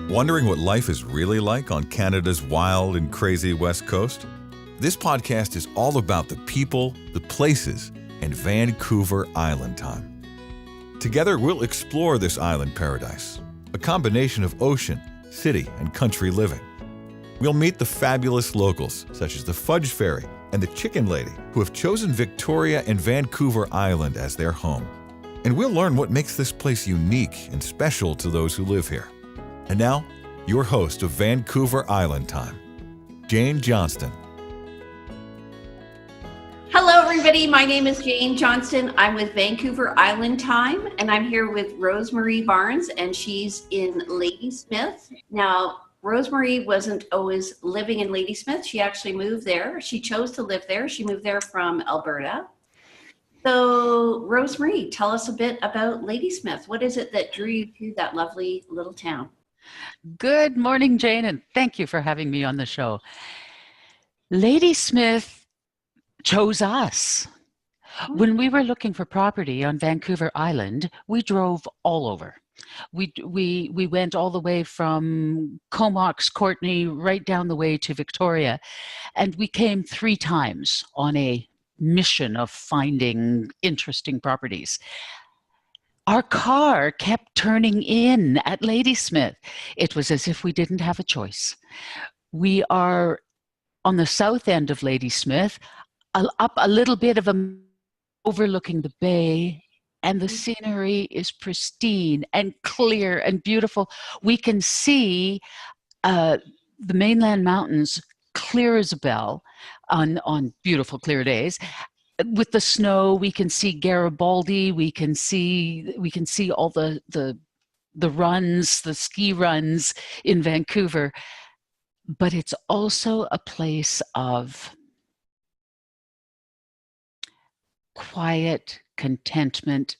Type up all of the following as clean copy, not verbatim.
Wondering what life is really like on Canada's wild and crazy West Coast? This podcast is all about the people, the places, and Vancouver Island time. Together, we'll explore this island paradise, a combination of ocean, city, and country living. We'll meet the fabulous locals, such as the Fudge Fairy and the Chicken Lady, who have chosen Victoria and Vancouver Island as their home. And we'll learn what makes this place unique and special to those who live here. And now, your host of Vancouver Island Time, Jane Johnston. Hello, everybody. My name is Jane Johnston. I'm with Vancouver Island Time, and I'm here with Rosemarie Barnes, and she's in Ladysmith. Now, Rosemarie wasn't always living in Ladysmith. She actually moved there. She chose to live there. She moved there from Alberta. So, Rosemarie, tell us a bit about Ladysmith. What is it that drew you to that lovely little town? Good morning, Jane, and thank you for having me on the show. Ladysmith chose us. When we were looking for property on Vancouver Island, we drove all over. We went all the way from Comox, Courtenay, right down the way to Victoria, and we came 3 times on a mission of finding interesting properties. Our car kept turning in at Ladysmith. It was as if we didn't have a choice. We are on the south end of Ladysmith, up a little bit of a overlooking the bay, and the scenery is pristine and clear and beautiful. We can see the mainland mountains clear as a bell on beautiful clear days. With the snow, we can see Garibaldi. We can see all the runs, the ski runs in Vancouver. But it's also a place of quiet contentment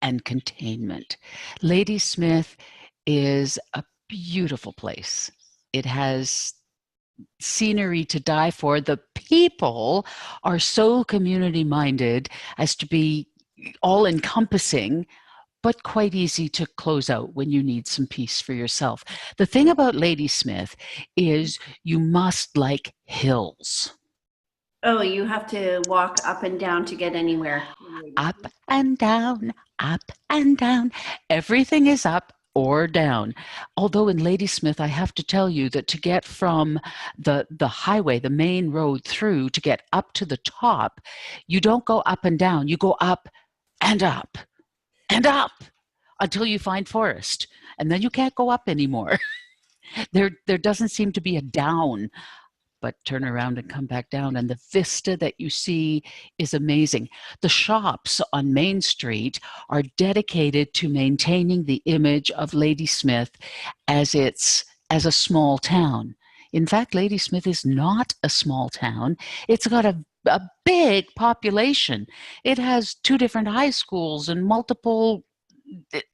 and containment. Ladysmith is a beautiful place. It has scenery to die for. The people are so community-minded as to be all-encompassing, but quite easy to close out when you need some peace for yourself. The thing about Ladysmith is you must like hills. Oh, you have to walk up and down to get anywhere. Up and down, up and down. Everything is up or down. Although in Ladysmith, I have to tell you that to get from the highway, the main road through, to get up to the top, you don't go up and down. You go up and up and up until you find forest. And then you can't go up anymore. There doesn't seem to be a down, but turn around and come back down. And the vista that you see is amazing. The shops on Main Street are dedicated to maintaining the image of Ladysmith as a small town. In fact, Ladysmith is not a small town. It's got a big population. It has 2 different high schools and multiple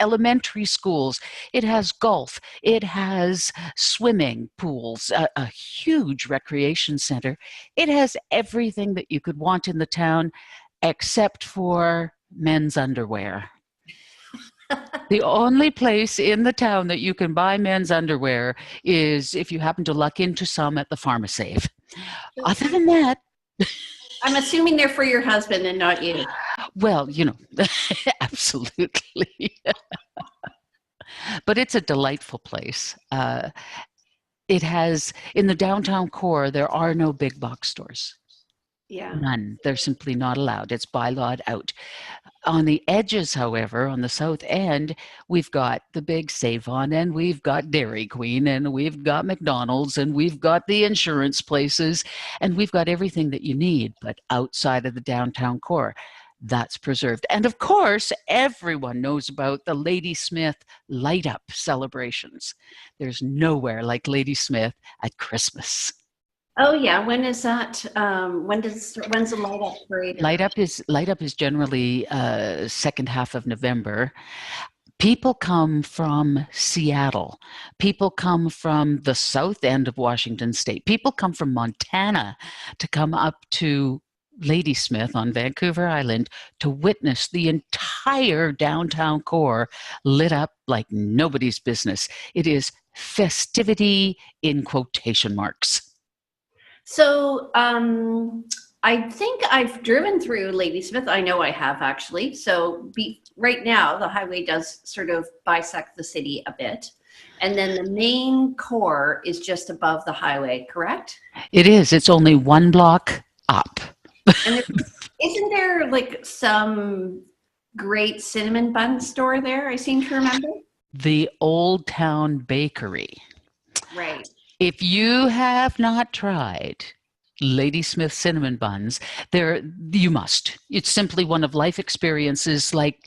elementary schools. It has golf. It has swimming pools, a huge recreation center. It has everything that you could want in the town except for men's underwear. The only place in the town that you can buy men's underwear is if you happen to luck into some at the Pharmasave. Other than that, I'm assuming they're for your husband and not you. Well, absolutely. But it's a delightful place. It has, in the downtown core, there are no big box stores. Yeah. None. They're simply not allowed. It's bylawed out. On the edges, however, on the south end, we've got the big Save-On, and we've got Dairy Queen, and we've got McDonald's, and we've got the insurance places, and we've got everything that you need. But outside of the downtown core, that's preserved. And of course, everyone knows about the Ladysmith light up celebrations. There's nowhere like Ladysmith at Christmas. Oh yeah, when is that? When's the light up parade? Light up is generally second half of November. People come from Seattle. People come from the south end of Washington State. People come from Montana to come up to Ladysmith on Vancouver Island to witness the entire downtown core lit up like nobody's business. It is festivity in quotation marks. So I think I've driven through Ladysmith. I know I have actually. So right now, the highway does sort of bisect the city a bit. And then the main core is just above the highway, correct? It is. It's only one block up. And isn't there like some great cinnamon bun store there? I seem to remember. The Old Town Bakery. Right. If you have not tried Ladysmith cinnamon buns, you must. It's simply one of life experiences, like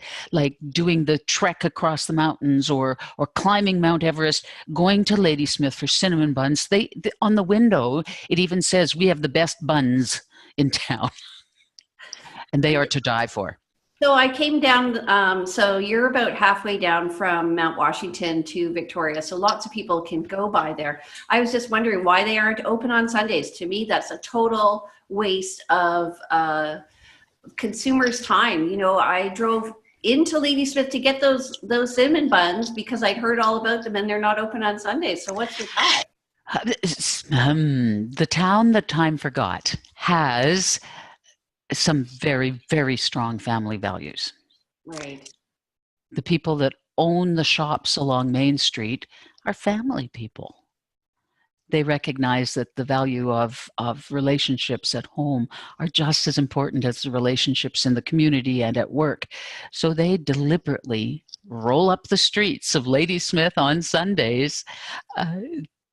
doing the trek across the mountains or climbing Mount Everest. Going to Ladysmith for cinnamon buns. They on the window it even says we have the best buns in town, and they are to die for. So I came down, so you're about halfway down from Mount Washington to Victoria, so lots of people can go by there. I was just wondering why they aren't open on Sundays. To me, that's a total waste of consumers' time. You know, I drove into Ladysmith to get those cinnamon buns because I'd heard all about them, and they're not open on Sundays. So what's with that? The town that time forgot has some very, very strong family values. Right. The people that own the shops along Main Street are family people. They recognize that the value of relationships at home are just as important as the relationships in the community and at work. So they deliberately roll up the streets of Ladysmith on Sundays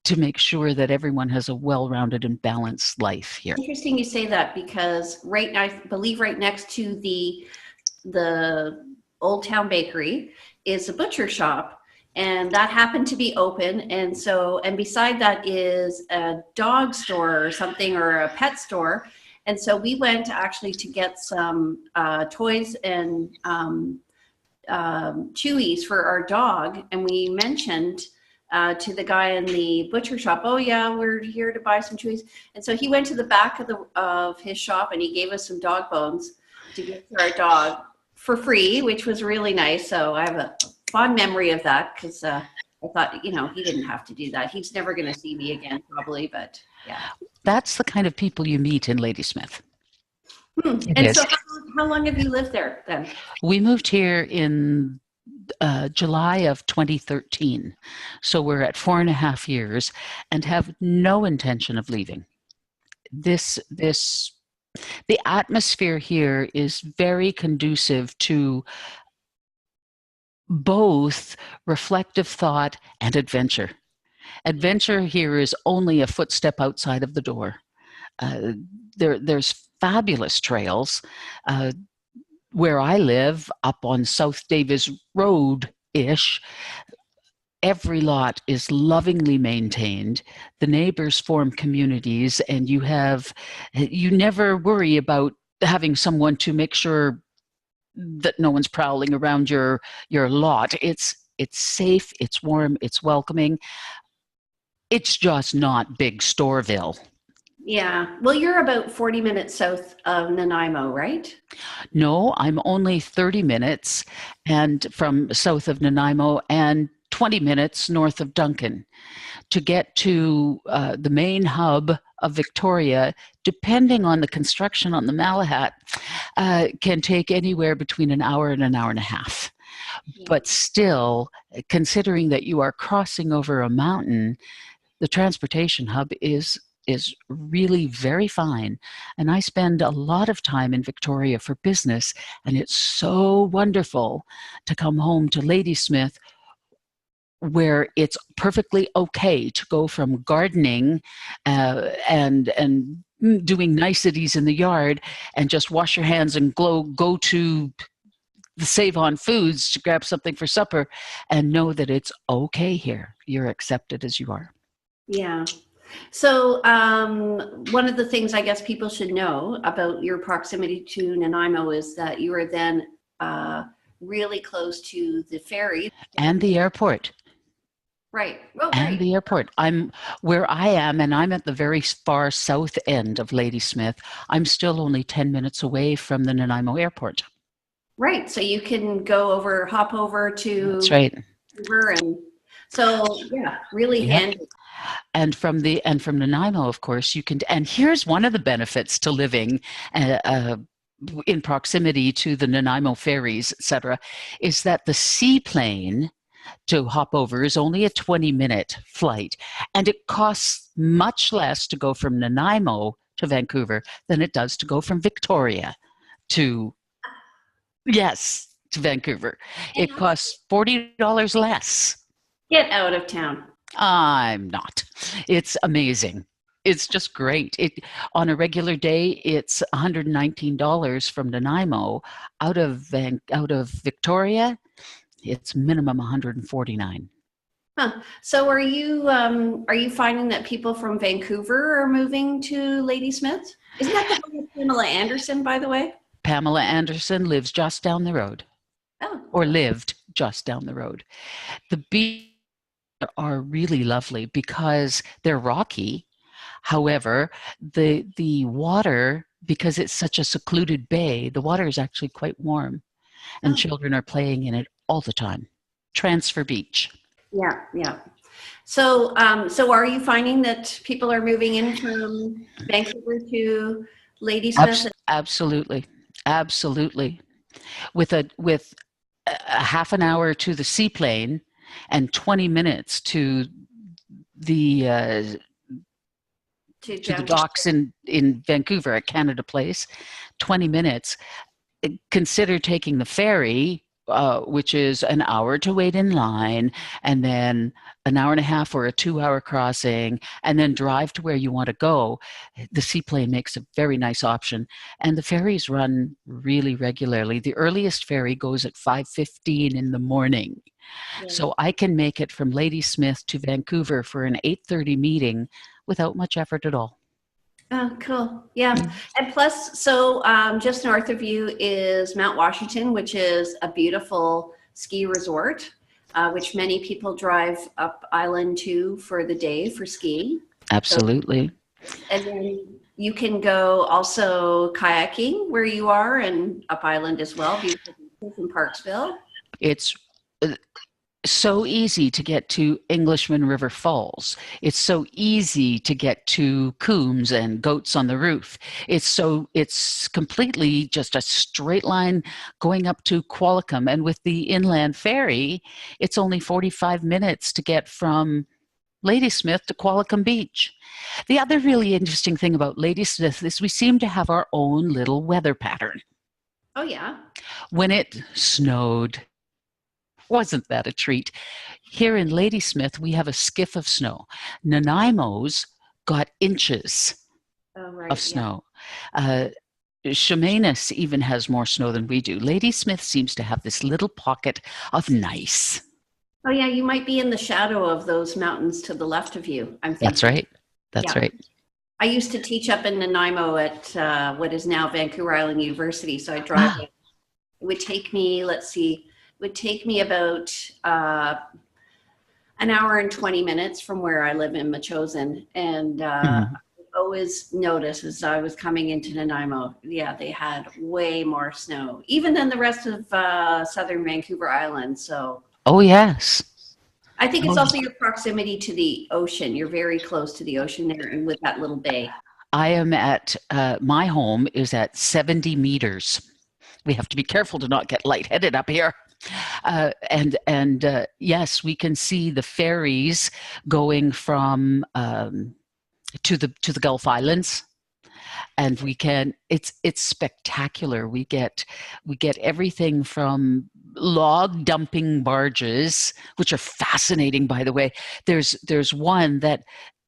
to make sure that everyone has a well-rounded and balanced life here. Interesting you say that, because I believe right next to the Old Town Bakery is a butcher shop, and that happened to be open. And beside that is a dog store or something, or a pet store. And so we went actually to get some toys and chewies for our dog, and we mentioned to the guy in the butcher shop, oh yeah, we're here to buy some chewies. And so he went to the back of his shop and he gave us some dog bones to give to our dog for free, which was really nice. So I have a fond memory of that, because I thought, you know, he didn't have to do that. He's never going to see me again, probably, but yeah. That's the kind of people you meet in Ladysmith. And so how long have you lived there then? We moved here in July of 2013. So we're at 4.5 years and have no intention of leaving. The atmosphere here is very conducive to both reflective thought and adventure. Adventure here is only a footstep outside of the door. There's fabulous trails. Where I live, up on South Davis Road-ish, every lot is lovingly maintained. The neighbors form communities, and you never worry about having someone to make sure that no one's prowling around your lot. It's safe, it's warm, it's welcoming. It's just not big Storeville. Yeah. Well, you're about 40 minutes south of Nanaimo, right? No, I'm only 30 minutes and from south of Nanaimo and 20 minutes north of Duncan. To get to the main hub of Victoria, depending on the construction on the Malahat, can take anywhere between an hour and an hour and a half. Yeah. But still, considering that you are crossing over a mountain, the transportation hub is really very fine. And I spend a lot of time in Victoria for business, and it's so wonderful to come home to Ladysmith, where it's perfectly okay to go from gardening and doing niceties in the yard and just wash your hands and go to the Save On Foods to grab something for supper and know that it's okay here. You're accepted as you are. Yeah. So one of the things I guess people should know about your proximity to Nanaimo is that you are then really close to the ferry. And the airport. Right. Oh, and great. the airport. I'm where I am, and I'm at the very far south end of Ladysmith. I'm still only 10 minutes away from the Nanaimo airport. Right. So you can hop over That's to right. Vancouver, and so yeah, really Yep. handy. And from Nanaimo, of course, you can. And here's one of the benefits to living in proximity to the Nanaimo ferries, etc., is that the seaplane to hop over is only a 20-minute flight, and it costs much less to go from Nanaimo to Vancouver than it does to go from Victoria to Vancouver. And It costs $40 less. get out of town. I'm not. It's amazing. It's just great. On a regular day, it's $119 from Nanaimo. Out of Victoria, it's minimum $149. Huh. So are you finding that people from Vancouver are moving to Ladysmith? Isn't that the one with Pamela Anderson, by the way? Pamela Anderson lives just down the road, Oh, or lived just down the road. The beaches are really lovely because they're rocky. However, the water, because it's such a secluded bay, the water is actually quite warm, and children are playing in it all the time. Transfer Beach. yeah, yeah. So, so are you finding that people are moving in from Vancouver to Ladysmith? Absolutely, absolutely. With a half an hour to the seaplane and 20 minutes to the to the docks in Vancouver at Canada Place, 20 minutes. Consider taking the ferry, which is an hour to wait in line, and then an hour and a half or a 2-hour crossing, and then drive to where you want to go. The seaplane makes a very nice option, and the ferries run really regularly. The earliest ferry goes at 5:15 in the morning. Yeah. So I can make it from Ladysmith to Vancouver for an 8:30 meeting without much effort at all. Oh, cool. Yeah. And plus, so just north of you is Mount Washington, which is a beautiful ski resort, which many people drive up island to for the day for skiing. Absolutely. So, and then you can go also kayaking where you are and up island as well, beautiful in Parksville. It's so easy to get to Englishman River Falls. It's so easy to get to Coombs and Goats on the Roof. It's completely just a straight line going up to Qualicum. And with the inland ferry, it's only 45 minutes to get from Ladysmith to Qualicum Beach. The other really interesting thing about Ladysmith is we seem to have our own little weather pattern. Oh, yeah. When it snowed, wasn't that a treat? Here in Ladysmith, we have a skiff of snow. Nanaimo's got inches of snow. Chemainus even has more snow than we do. Ladysmith seems to have this little pocket of nice. Oh, yeah, you might be in the shadow of those mountains to the left of you, I'm thinking. That's right. That's right. I used to teach up in Nanaimo at what is now Vancouver Island University, so I drive. It would take me, about an hour and 20 minutes from where I live in Machosen. And I always noticed as I was coming into Nanaimo, they had way more snow, even than the rest of southern Vancouver Island. So. Oh, yes. I think it's also your proximity to the ocean. You're very close to the ocean there and with that little bay. I am at, my home is at 70 meters. We have to be careful to not get lightheaded up here. Yes, we can see the ferries going from to the Gulf Islands, and it's spectacular. We get everything from log dumping barges, which are fascinating, by the way. There's one that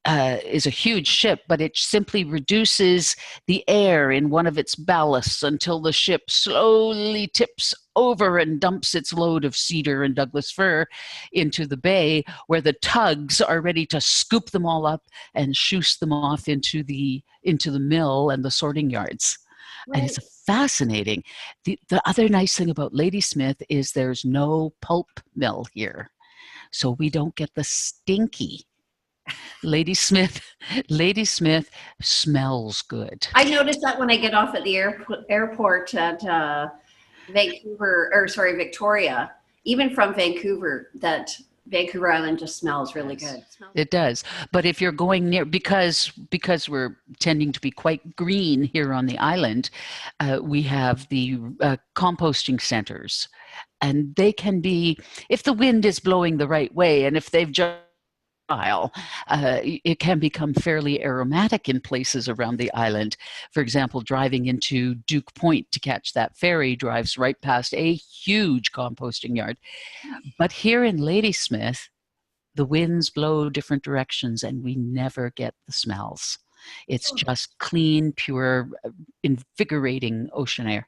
is a huge ship, but it simply reduces the air in one of its ballasts until the ship slowly tips over and dumps its load of cedar and Douglas fir into the bay, where the tugs are ready to scoop them all up and shoot them off into the mill and the sorting yards. Right. And it's fascinating. The other nice thing about Ladysmith is there's no pulp mill here. so we don't get the stinky. Ladysmith smells good. I noticed that when I get off at the airport at Victoria, even from Vancouver, that Vancouver Island just smells really good. It does. But if you're going near, because we're tending to be quite green here on the island, we have the composting centers. And they can be, if the wind is blowing the right way, and if they've just it can become fairly aromatic in places around the island. For example, driving into Duke Point to catch that ferry drives right past a huge composting yard. But here in Ladysmith, the winds blow different directions and we never get the smells. It's just clean, pure, invigorating ocean air.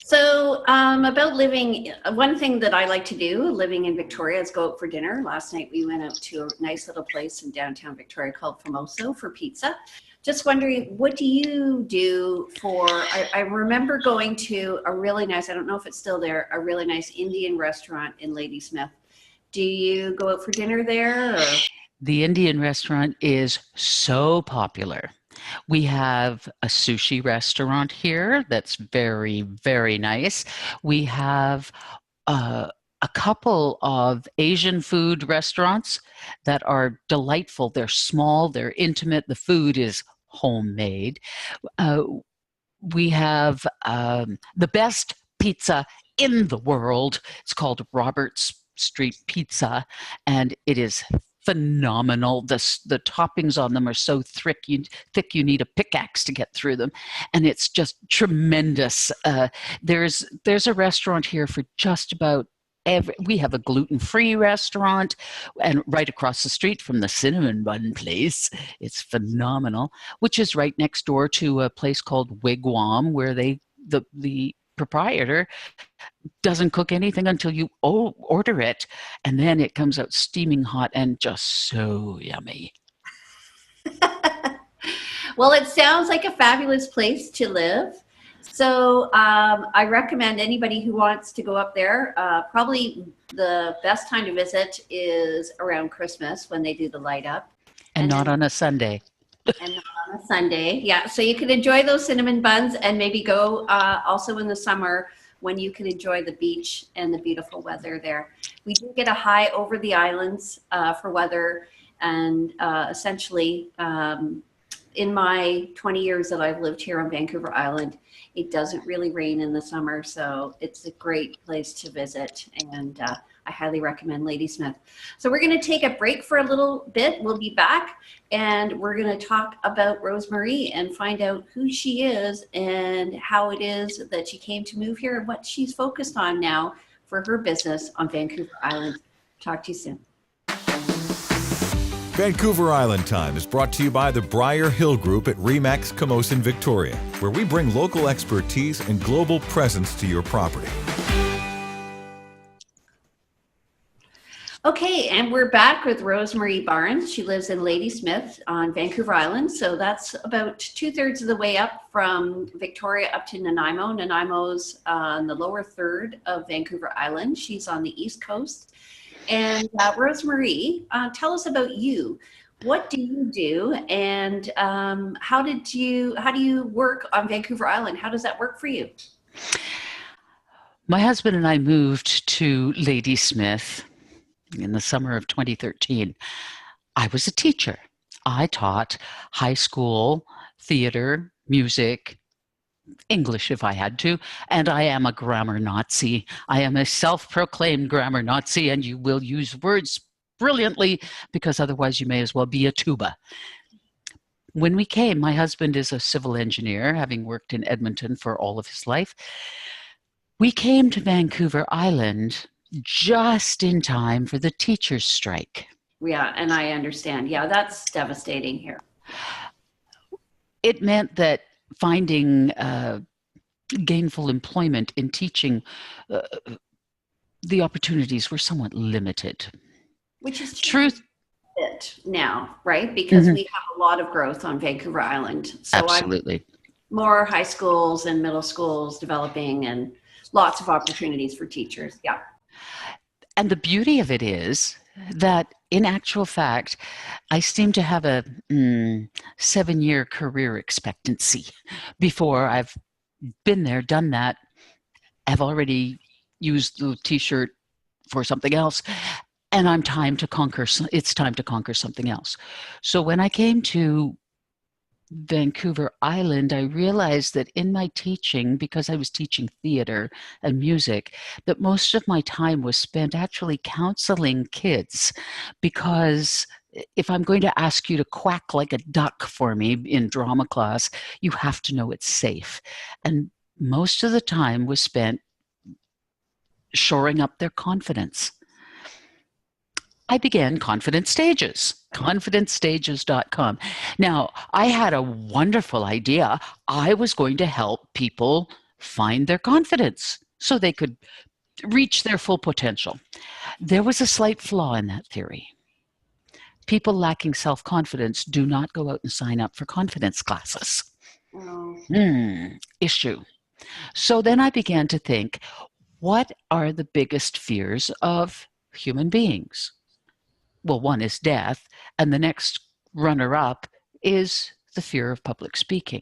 So about living, one thing that I like to do living in Victoria is go out for dinner. Last night we went out to a nice little place in downtown Victoria called Famoso for pizza. Just wondering, what do you do for, I remember going to a really nice, I don't know if it's still there, a really nice Indian restaurant in Ladysmith. Do you go out for dinner there? Or? The Indian restaurant is so popular. We have a sushi restaurant here that's very, very nice. We have a couple of Asian food restaurants that are delightful. They're small, they're intimate, the food is homemade. We have the best pizza in the world. It's called Roberts Street Pizza, and it is phenomenal. The toppings on them are so thick you need a pickaxe to get through them, and it's just tremendous. There's a restaurant here for just about we have a gluten-free restaurant, and right across the street from the cinnamon bun place, it's phenomenal, which is right next door to a place called Wigwam, where the proprietor doesn't cook anything until you order it, and then it comes out steaming hot and just so yummy. Well, it sounds like a fabulous place to live. So I recommend anybody who wants to go up there, probably the best time to visit is around Christmas when they do the light up. And not on a Sunday. And not on a Sunday. Yeah, so you can enjoy those cinnamon buns and maybe go also in the summer when you can enjoy the beach and the beautiful weather there. We do get a high over the islands for weather, and essentially in my 20 years that I've lived here on Vancouver Island, it doesn't really rain in the summer, so it's a great place to visit, and I highly recommend Ladysmith. So we're going to take a break for a little bit. We'll be back, and we're going to talk about Rosemarie and find out who she is and how it is that she came to move here and what she's focused on now for her business on Vancouver Island. Talk to you soon. Vancouver Island Time is brought to you by the Briar Hill Group at Remax Camosun, Victoria, where we bring local expertise and global presence to your property. Okay, and we're back with Rosemarie Barnes. She lives in Ladysmith on Vancouver Island, so that's about 2/3 of the way up from Victoria up to Nanaimo. Nanaimo's on the lower third of Vancouver Island. She's on the east coast. And Rosemarie, tell us about you. What do you do, and how do you work on Vancouver Island? How does that work for you? My husband and I moved to Ladysmith in the summer of 2013. I was a teacher. I taught high school theater, music, English if I had to, and I am a grammar Nazi. I am a self-proclaimed grammar Nazi, and you will use words brilliantly because otherwise you may as well be a tuba. When we came, my husband is a civil engineer, having worked in Edmonton for all of his life. We came to Vancouver Island just in time for the teachers' strike. Yeah, and I understand. Yeah, that's devastating here. It meant that finding gainful employment in teaching, the opportunities were somewhat limited. Which is truth now, right? Because we have a lot of growth on Vancouver Island. So absolutely. More high schools and middle schools developing, and lots of opportunities for teachers. Yeah. And the beauty of it is that in actual fact, I seem to have a 7-year career expectancy before I've been there, done that. I've already used the t-shirt for something else, and it's time to conquer something else. So when I came to Vancouver Island, I realized that in my teaching, because I was teaching theater and music, that most of my time was spent actually counseling kids, because if I'm going to ask you to quack like a duck for me in drama class, you have to know it's safe. And most of the time was spent shoring up their confidence. I began Confidence Stages, confidencestages.com. Now, I had a wonderful idea. I was going to help people find their confidence so they could reach their full potential. There was a slight flaw in that theory. People lacking self-confidence do not go out and sign up for confidence classes. Issue. So then I began to think, what are the biggest fears of human beings? Well, one is death, and the next runner-up is the fear of public speaking.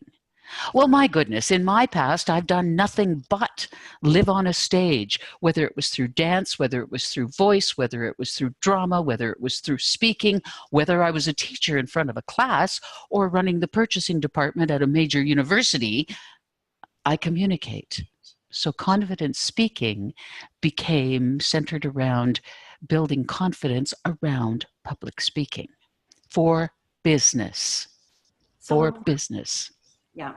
Well, my goodness, in my past, I've done nothing but live on a stage, whether it was through dance, whether it was through voice, whether it was through drama, whether it was through speaking, whether I was a teacher in front of a class or running the purchasing department at a major university, I communicate. So confidence speaking became centered around building confidence around public speaking for business. Yeah.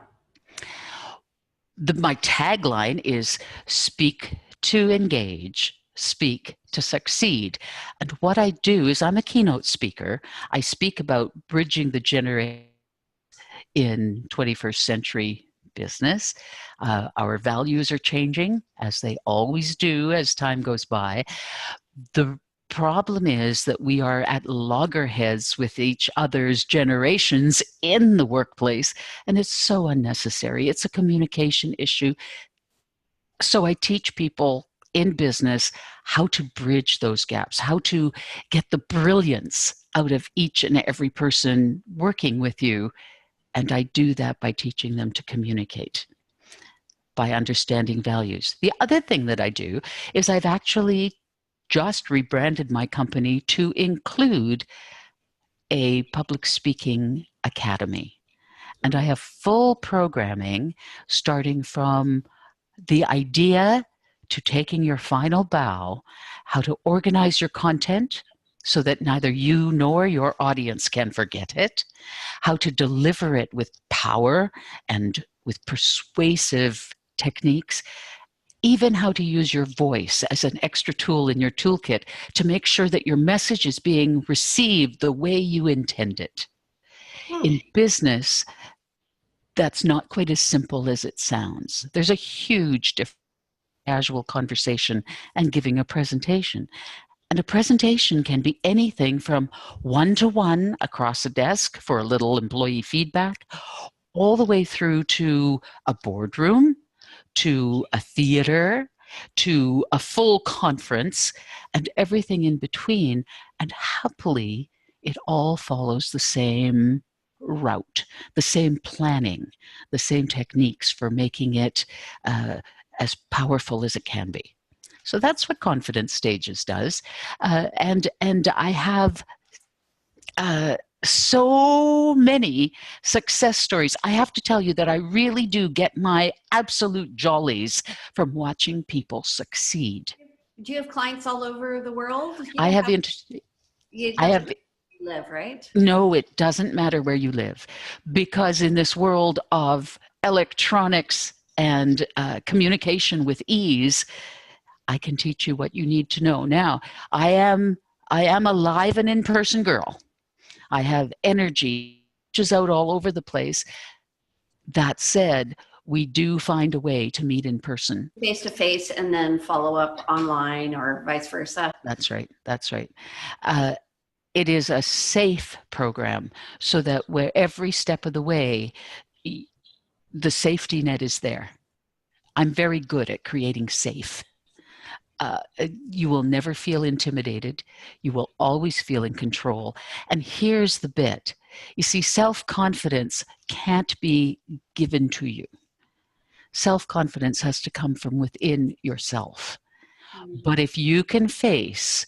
My tagline is speak to engage, speak to succeed. And what I do is I'm a keynote speaker. I speak about bridging the generation in 21st century business. Our values are changing, as they always do as time goes by. The problem is that we are at loggerheads with each other's generations in the workplace, and it's so unnecessary. It's a communication issue. So I teach people in business how to bridge those gaps, how to get the brilliance out of each and every person working with you. And I do that by teaching them to communicate, by understanding values. The other thing that I do is I've actually just rebranded my company to include a public speaking academy. And I have full programming starting from the idea to taking your final bow, how to organize your content so that neither you nor your audience can forget it, how to deliver it with power and with persuasive techniques, even how to use your voice as an extra tool in your toolkit to make sure that your message is being received the way you intend it. In business, that's not quite as simple as it sounds. There's a huge difference in casual conversation and giving a presentation. And a presentation can be anything from one-to-one across a desk for a little employee feedback, all the way through to a boardroom, to a theater, to a full conference, and everything in between. And happily, it all follows the same route, the same planning, the same techniques for making it as powerful as it can be. So that's what Confidence Stages does. And I have so many success stories. I have to tell you that I really do get my absolute jollies from watching people succeed. Do you have clients all over the world? I have live, right? No, it doesn't matter where you live, because in this world of electronics and communication with ease, I can teach you what you need to know. Now, I am a live and in-person girl. I have energy, which is out all over the place. That said, we do find a way to meet in person. Face to face and then follow up online or vice versa. That's right. It is a safe program so that where every step of the way, the safety net is there. I'm very good at creating safe. You will never feel intimidated. You will always feel in control. And here's the bit. You see, self-confidence can't be given to you. Self-confidence has to come from within yourself. But if you can face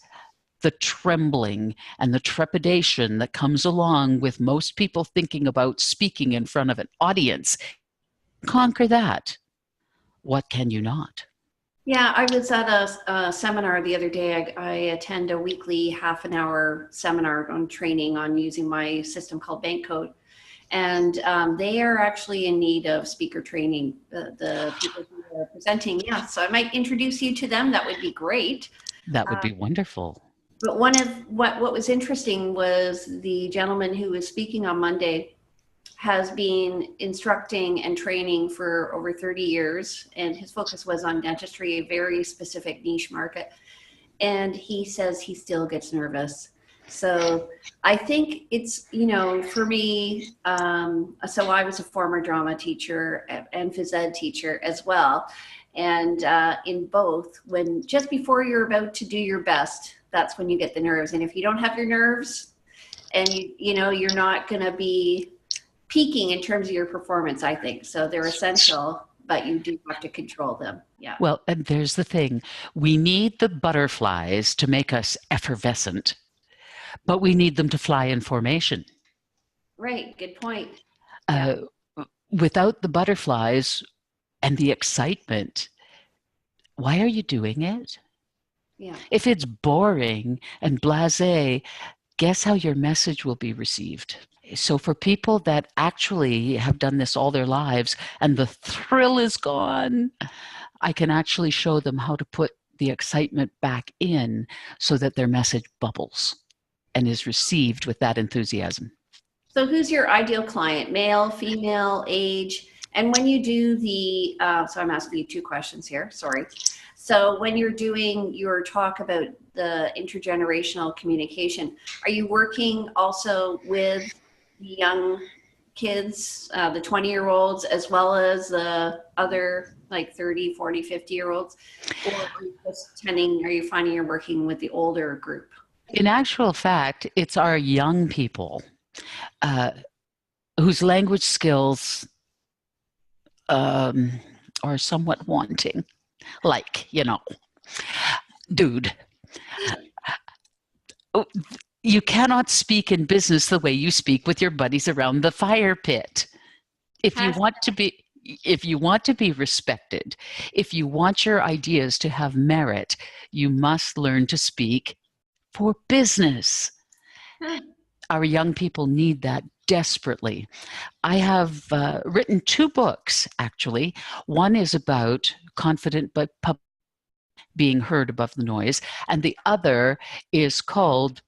the trembling and the trepidation that comes along with most people thinking about speaking in front of an audience, conquer that. What can you not? Yeah, I was at a seminar the other day. I attend a weekly half an hour seminar on training on using my system called Bank Code. And they are actually in need of speaker training, the people who are presenting. Yeah, so I might introduce you to them. That would be great. That would be wonderful. But one of what was interesting was the gentleman who was speaking on Monday has been instructing and training for over 30 years, and his focus was on dentistry, a very specific niche market. And he says he still gets nervous. So I think it's, for me, so I was a former drama teacher and phys ed teacher as well. And in both, just before you're about to do your best, that's when you get the nerves. And if you don't have your nerves and you're not going to be peaking in terms of your performance, I think. So they're essential, but you do have to control them. Yeah. Well, and there's the thing. We need the butterflies to make us effervescent, but we need them to fly in formation. Right. Good point. Without the butterflies and the excitement, why are you doing it? Yeah. If it's boring and blasé, guess how your message will be received? So for people that actually have done this all their lives and the thrill is gone, I can actually show them how to put the excitement back in so that their message bubbles and is received with that enthusiasm. So who's your ideal client? Male, female, age? And when you do so I'm asking you two questions here, sorry. So when you're doing your talk about the intergenerational communication, are you working also with the young kids, the 20-year-olds, as well as the other like 30, 40, 50-year-olds? Or are you finding you're working with the older group? In actual fact, it's our young people whose language skills are somewhat wanting. Like, dude, you cannot speak in business the way you speak with your buddies around the fire pit. If you want to be respected, if you want your ideas to have merit, you must learn to speak for business. Our young people need that desperately. I have written 2 books, actually. One is about confident but being heard above the noise, and the other is called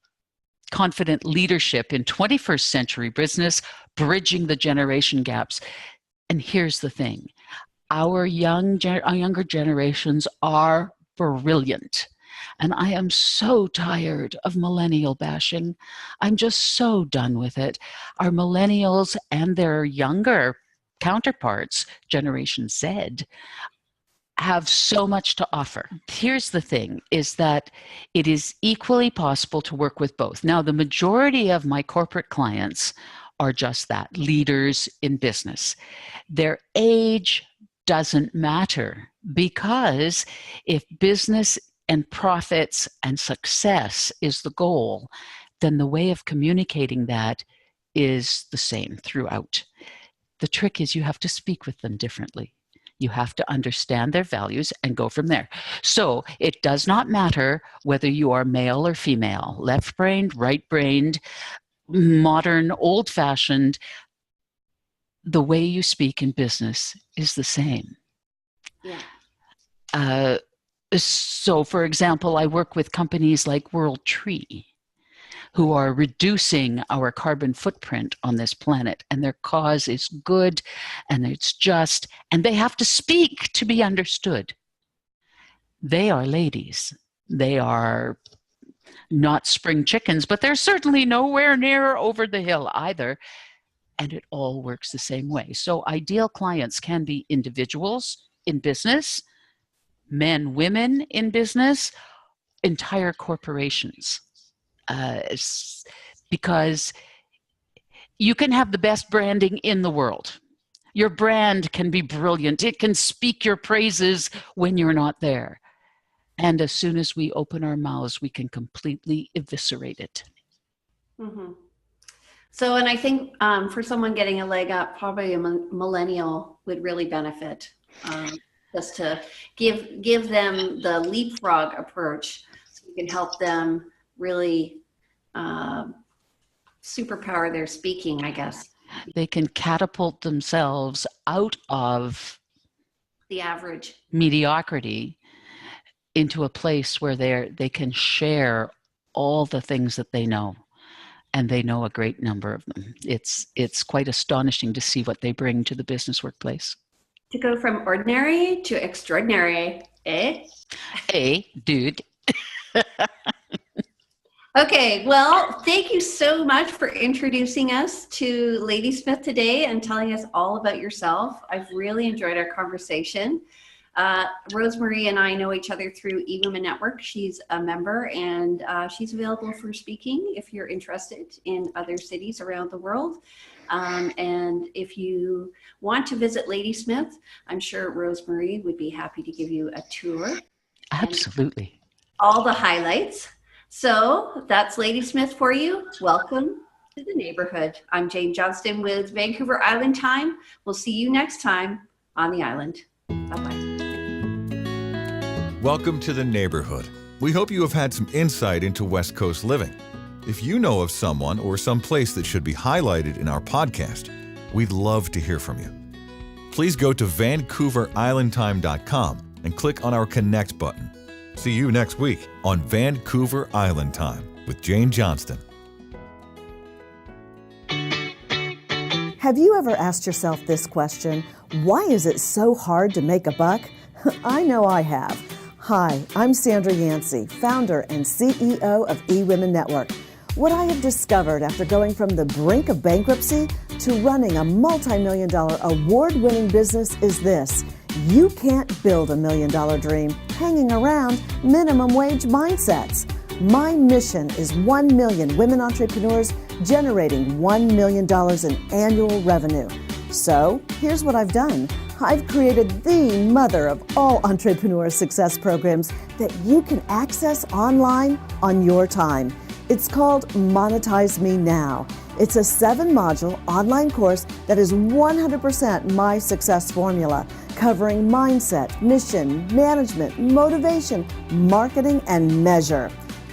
Confident Leadership in 21st Century Business, Bridging the Generation Gaps. And here's the thing. Our younger generations are brilliant. And I am so tired of millennial bashing. I'm just so done with it. Our millennials and their younger counterparts, Generation Z, have so much to offer. Here's the thing, is that it is equally possible to work with both. Now, the majority of my corporate clients are just that, leaders in business. Their age doesn't matter, because if business and profits and success is the goal, then the way of communicating that is the same throughout. The trick is you have to speak with them differently. You have to understand their values and go from there. So it does not matter whether you are male or female, left-brained, right-brained, modern, old-fashioned. The way you speak in business is the same. Yeah. So, for example, I work with companies like World Tree, who are reducing our carbon footprint on this planet, and their cause is good, and it's just, and they have to speak to be understood. They are ladies. They are not spring chickens, but they're certainly nowhere near over the hill either. And it all works the same way. So ideal clients can be individuals in business, men, women in business, entire corporations. Because you can have the best branding in the world. Your brand can be brilliant. It can speak your praises when you're not there. And as soon as we open our mouths, we can completely eviscerate it. Mm-hmm. So, and I think for someone getting a leg up, probably a millennial would really benefit, just to give them the leapfrog approach, so you can help them really superpower their speaking, I guess. They can catapult themselves out of the average mediocrity into a place where they can share all the things that they know. And they know a great number of them. It's quite astonishing to see what they bring to the business workplace. To go from ordinary to extraordinary, eh? Hey, dude. Okay, well, thank you so much for introducing us to Ladysmith today and telling us all about yourself. I've really enjoyed our conversation. Rosemarie and I know each other through eWomen Network. She's a member, and she's available for speaking if you're interested in other cities around the world. And if you want to visit Ladysmith, I'm sure Rosemarie would be happy to give you a tour. Absolutely. All the highlights. So that's Ladysmith for you. Welcome to the neighborhood. I'm Jane Johnston with Vancouver Island Time. We'll see you next time on the island. Bye-bye. Welcome to the neighborhood. We hope you have had some insight into West Coast living. If you know of someone or some place that should be highlighted in our podcast, we'd love to hear from you. Please go to VancouverIslandTime.com and click on our Connect button. See you next week on Vancouver Island Time with Jane Johnston. Have you ever asked yourself this question? Why is it so hard to make a buck? I know I have. Hi, I'm Sandra Yancey, founder and CEO of eWomen Network. What I have discovered after going from the brink of bankruptcy to running a multi-million-dollar award-winning business is this. You can't build $1 million dream hanging around minimum wage mindsets. My mission is 1 million women entrepreneurs generating $1 million in annual revenue. So here's what I've done. I've created the mother of all entrepreneur success programs that you can access online on your time. It's called Monetize Me Now. It's a 7-module online course that is 100% my success formula, covering mindset, mission, management, motivation, marketing, and measure.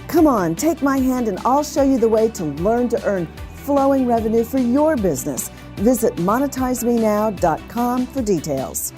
Come on, take my hand and I'll show you the way to learn to earn flowing revenue for your business. Visit monetizemenow.com for details.